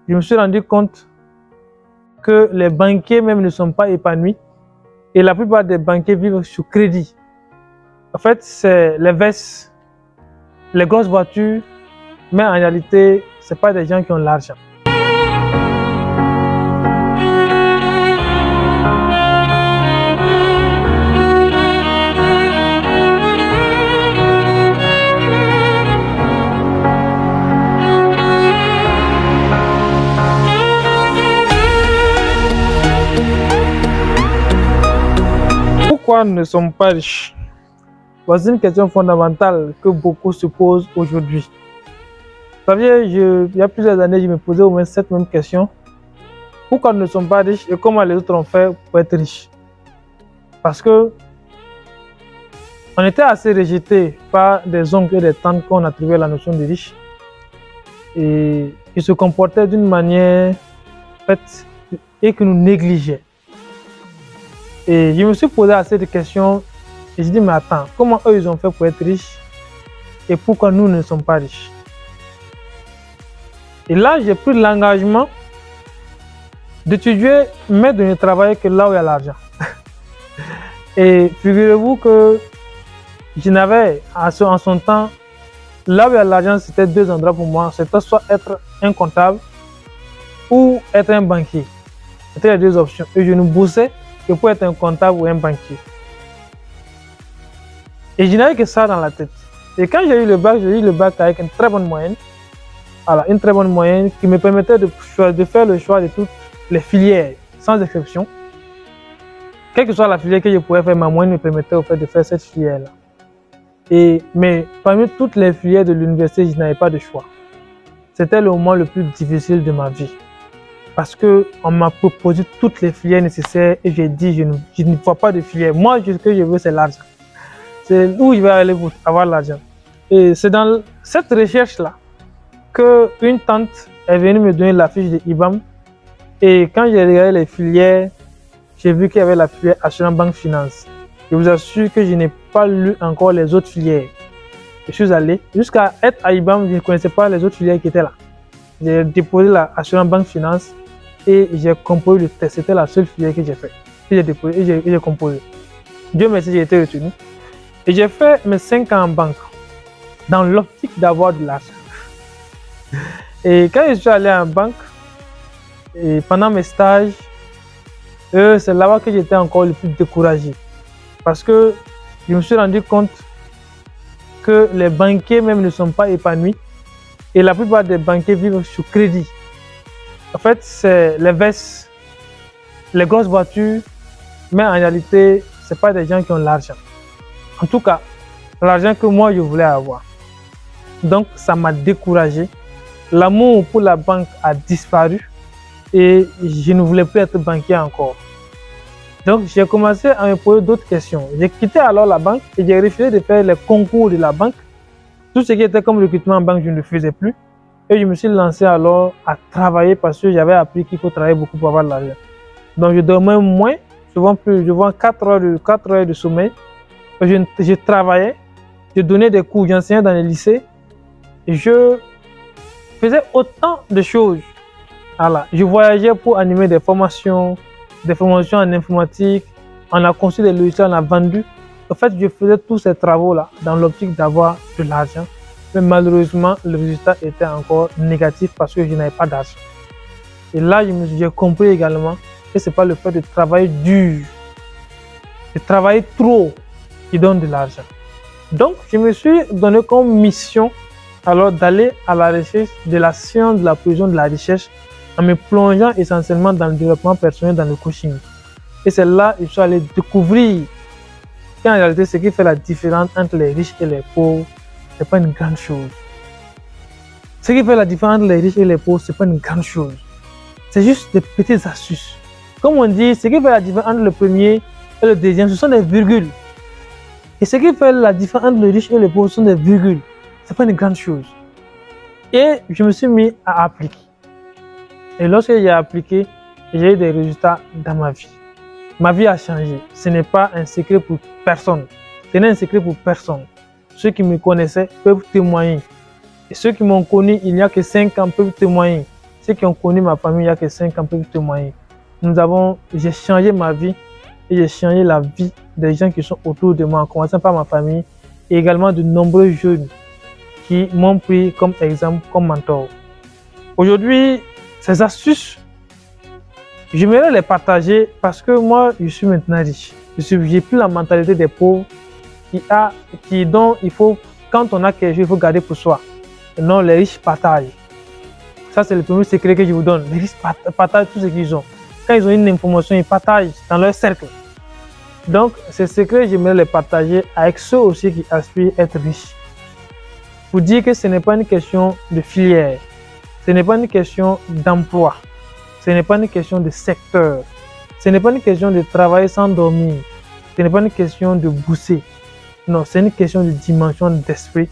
je me suis rendu compte que les banquiers même ne sont pas épanouis et la plupart des banquiers vivent sur crédit. En fait, c'est les vestes, les grosses voitures, mais en réalité, ce n'est pas des gens qui ont l'argent. Pourquoi nous ne sommes pas riches? Voici une question fondamentale que beaucoup se posent aujourd'hui. Vous savez, il y a plusieurs années, je me posais au moins cette même question. Pourquoi nous ne sommes pas riches et comment les autres ont fait pour être riches? Parce que on était assez rejetés par des oncles et des tantes qu'on attribuait la notion de riche et qui se comportaient d'une manière faite et que nous négligeaient. Et je me suis posé assez de questions et je dis mais attends, comment eux ils ont fait pour être riches et pourquoi nous ne sommes pas riches? Et là j'ai pris l'engagement d'étudier mais de ne travailler que là où il y a l'argent. Et figurez-vous que je n'avais en son temps, là où il y a l'argent, c'était deux endroits pour moi, c'était soit être un comptable ou être un banquier. C'était les deux options et je ne bossais que pour être un comptable ou un banquier. Et je n'avais que ça dans la tête. Et quand j'ai eu le bac, j'ai eu le bac avec une très bonne moyenne. Voilà, une très bonne moyenne qui me permettait de faire le choix de toutes les filières, sans exception. Quelle que soit la filière que je pouvais faire, ma moyenne me permettait au fait de faire cette filière-là. Mais parmi toutes les filières de l'université, je n'avais pas de choix. C'était le moment le plus difficile de ma vie. Parce qu'on m'a proposé toutes les filières nécessaires et j'ai dit je ne vois pas de filière. Moi, ce que je veux, c'est l'argent. C'est où je vais aller pour avoir l'argent. Et c'est dans cette recherche-là qu'une tante est venue me donner la fiche de IBAM. Et quand j'ai regardé les filières, j'ai vu qu'il y avait la filière Assurance Banque Finance. Je vous assure que je n'ai pas lu encore les autres filières. Je suis allé jusqu'à être à IBAM, je ne connaissais pas les autres filières qui étaient là. J'ai déposé la Assurance Banque Finance et j'ai composé le test. C'était la seule filière que j'ai fait. J'ai déposé et j'ai composé. Dieu merci, j'ai été retenu. Et j'ai fait mes 5 ans en banque dans l'optique d'avoir de l'argent. Et quand je suis allé en banque, et pendant mes stages, c'est là-bas que j'étais encore le plus découragé. Parce que je me suis rendu compte que les banquiers même ne sont pas épanouis et la plupart des banquiers vivent sur crédit. En fait, c'est les vestes, les grosses voitures, mais en réalité, ce n'est pas des gens qui ont l'argent. En tout cas, l'argent que moi je voulais avoir. Donc, ça m'a découragé. L'amour pour la banque a disparu et je ne voulais plus être banquier encore. Donc, j'ai commencé à me poser d'autres questions. J'ai quitté alors la banque et j'ai refusé de faire les concours de la banque. Tout ce qui était comme recrutement en banque, je ne le faisais plus. Et je me suis lancé alors à travailler parce que j'avais appris qu'il faut travailler beaucoup pour avoir de l'argent. Donc, je dormais moins, souvent plus, je vois 4 heures de sommeil. Je travaillais, je donnais des cours, j'enseignais dans les lycées. Et je faisais autant de choses. Voilà. Je voyageais pour animer des formations en informatique. On a conçu des logiciels, on a vendu. En fait, je faisais tous ces travaux-là dans l'optique d'avoir de l'argent. Mais malheureusement, le résultat était encore négatif parce que je n'avais pas d'argent. Et là, j'ai compris également que ce n'est pas le fait de travailler dur, de travailler trop qui donne de l'argent. Donc, je me suis donné comme mission alors d'aller à la recherche de la science de la production de la richesse en me plongeant essentiellement dans le développement personnel, dans le coaching. Et c'est là que je suis allé découvrir qu'en réalité, ce qui fait la différence entre les riches et les pauvres, ce n'est pas une grande chose. Ce qui fait la différence entre les riches et les pauvres, ce n'est pas une grande chose. C'est juste des petites astuces. Comme on dit, ce qui fait la différence entre le premier et le deuxième, ce sont des virgules. Et ce qui fait la différence entre les riches et les pauvres, ce sont des virgules. Ce n'est pas une grande chose. Et je me suis mis à appliquer. Et lorsque j'ai appliqué, j'ai eu des résultats dans ma vie. Ma vie a changé. Ce n'est pas un secret pour personne. Ce n'est un secret pour personne. Ceux qui me connaissaient peuvent témoigner. Et ceux qui m'ont connu il n'y a que 5 ans peuvent témoigner. ceux qui ont connu ma famille il y a que 5 ans peuvent témoigner. J'ai changé ma vie et j'ai changé la vie des gens qui sont autour de moi, en commençant par ma famille et également de nombreux jeunes qui m'ont pris comme exemple, comme mentor. Aujourd'hui, ces astuces, j'aimerais les partager parce que moi, je suis maintenant riche. J'ai plus la mentalité des pauvres dont il faut, quand on a quelque chose, il faut garder pour soi. Non, les riches partagent. Ça, c'est le premier secret que je vous donne. Les riches partagent tout ce qu'ils ont. Quand ils ont une information, ils partagent dans leur cercle. Donc, ces secrets, j'aimerais les partager avec ceux aussi qui aspirent à être riches. Pour dire que ce n'est pas une question de filière, ce n'est pas une question d'emploi, ce n'est pas une question de secteur, ce n'est pas une question de travailler sans dormir, ce n'est pas une question de bousser. Non, c'est une question de dimension d'esprit.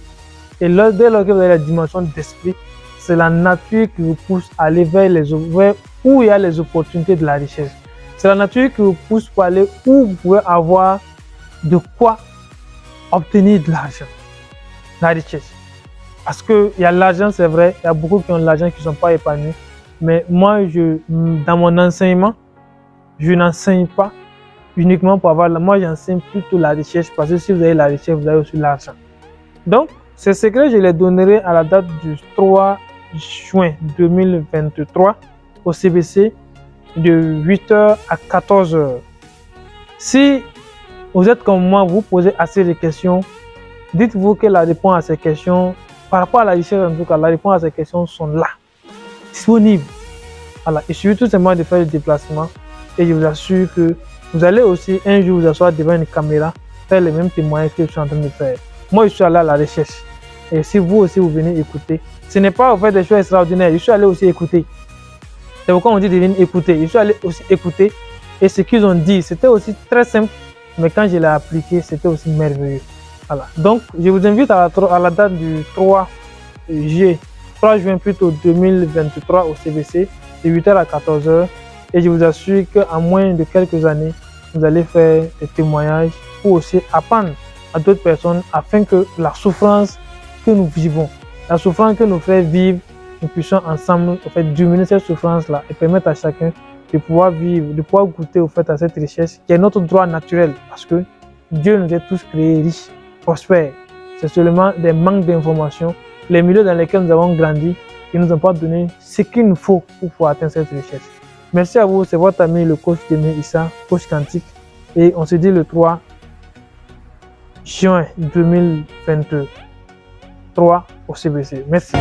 Et dès lors que vous avez la dimension d'esprit, c'est la nature qui vous pousse à aller vers où il y a les opportunités de la richesse. C'est la nature qui vous pousse pour aller où vous pouvez avoir de quoi obtenir de l'argent, la richesse. Parce qu'il y a l'argent, c'est vrai, il y a beaucoup qui ont de l'argent qui ne sont pas épanouis. Mais moi, dans mon enseignement, je n'enseigne pas uniquement pour avoir moi, j'enseigne plutôt la richesse parce que si vous avez la richesse, vous avez aussi l'argent. Donc, ces secrets, je les donnerai à la date du 3 juin 2023 au CBC de 8h à 14h. Si vous êtes comme moi, vous posez assez de questions, dites-vous que la réponse à ces questions, par rapport à la richesse en tout cas, la réponse à ces questions sont là, disponibles. Voilà. Il suffit tout simplement de faire le déplacement et je vous assure que vous allez aussi un jour vous asseoir devant une caméra, faire les mêmes témoignages que je suis en train de faire. Moi, je suis allé à la recherche. Et si vous aussi, vous venez écouter, ce n'est pas au fait des choses extraordinaires. Je suis allé aussi écouter. C'est pourquoi on dit de venir écouter. Je suis allé aussi écouter. Et ce qu'ils ont dit, c'était aussi très simple. Mais quand je l'ai appliqué, c'était aussi merveilleux. Voilà. Donc, je vous invite à la date du 3 juin plutôt 2023 au CBC, de 8h à 14h. Et je vous assure qu'en moins de quelques années, vous allez faire des témoignages pour aussi apprendre à d'autres personnes afin que la souffrance que nous vivons, la souffrance que nous fait vivre, nous puissions ensemble en fait, diminuer cette souffrance-là et permettre à chacun de pouvoir vivre, de pouvoir goûter au fait à cette richesse qui est notre droit naturel parce que Dieu nous a tous créés riches, prospères. C'est seulement des manques d'informations, les milieux dans lesquels nous avons grandi qui ne nous ont pas donné ce qu'il nous faut pour pouvoir atteindre cette richesse. Merci à vous, c'est votre ami le coach Deme Issa, coach quantique et on se dit le 3 juin 2023 au CBC. Merci.